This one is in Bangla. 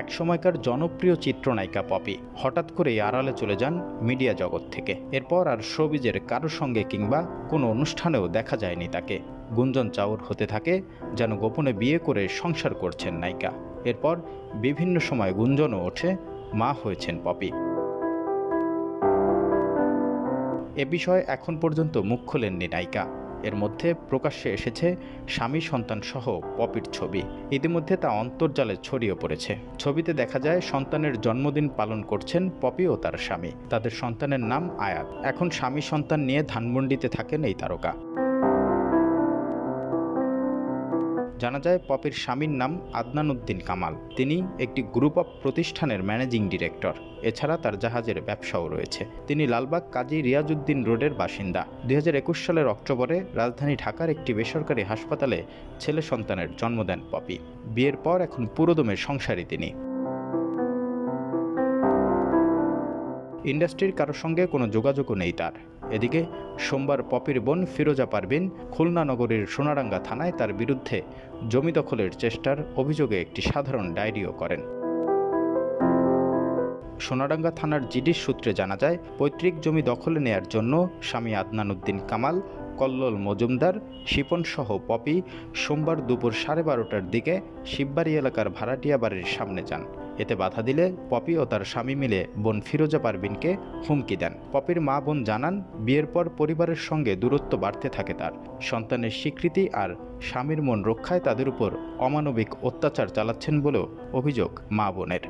একসময়কার জনপ্রিয় চিত্রনায়িকা পপি হঠাৎ করেই আড়ালে চলে যান মিডিয়া জগৎ থেকে। এরপর আর শোবিজের কারোর সঙ্গে কিংবা কোনো অনুষ্ঠানেও দেখা যায়নি তাকে। গুঞ্জন চাউর হতে থাকে যেন গোপনে বিয়ে করে সংসার করছেন নায়িকা। এরপর বিভিন্ন সময় গুঞ্জনও ওঠে মা হয়েছেন পপি। এ বিষয়ে এখন পর্যন্ত মুখ খোলেননি নায়িকা। এর মধ্যে প্রকাশ্যে এসেছে স্বামী সন্তান সহ পপির ছবি। ইতিমধ্যে তা অন্তর্জালে ছড়িয়ে পড়েছে। ছবিতে দেখা যায় সন্তানের জন্মদিন পালন করছেন পপি ও তার স্বামী। তাদের সন্তানের নাম আয়াত। এখন স্বামী সন্তান নিয়ে ধানমন্ডিতে থাকেন এই তারকা। জানা যায় পপির স্বামীর নাম আদনান উদ্দিন কামাল। তিনি একটি গ্রুপ অফ প্রতিষ্ঠানের ম্যানেজিং ডিরেক্টর। এছাড়া তার জাহাজের ব্যবসাও রয়েছে। তিনি লালবাগ কাজী রিয়াজউদ্দিন রোডের বাসিন্দা। 2021 সালের অক্টোবরে রাজধানী ঢাকার একটি বেসরকারি হাসপাতালে ছেলে সন্তানের জন্ম দেন পপি। বিয়ের পর এখন পুরোদমে সংসারী তিনি। ইন্ডাস্ট্রির কারোর সঙ্গে কোনো যোগাযোগও নেই তার। এদিকে সোমবার পপির বোন ফিরোজা পারভিন খুলনা নগরীর সোনারাঙ্গা থানায় তার বিরুদ্ধে জমি দখলের চেষ্টার অভিযোগে একটি সাধারণ ডায়েরিও করেন। সোনারাঙ্গা থানার জিডির সূত্রে জানা যায়, পৈতৃক জমি দখলে নেয়ার জন্য স্বামী আদনান উদ্দিন কামাল, কল্লোল মজুমদার, শিপন সহ পপি সোমবার দুপুর 12:30টার দিকে শিববাড়ি এলাকার ভাড়াটিয়া বাড়ির সামনে যান। এতে বাধা দিলে পপি ও তার স্বামী মিলে বোন ফিরোজা পারভিনকে হুমকি দেন। পপির মা বোন জানান, বিয়ের পর পরিবারের সঙ্গে দূরত্ব বাড়তে থাকে তার। সন্তানের স্বীকৃতি আর স্বামীর মন রক্ষায় তাদের উপর অমানবিক অত্যাচার চালাচ্ছেন বলেও অভিযোগ মা বোনের।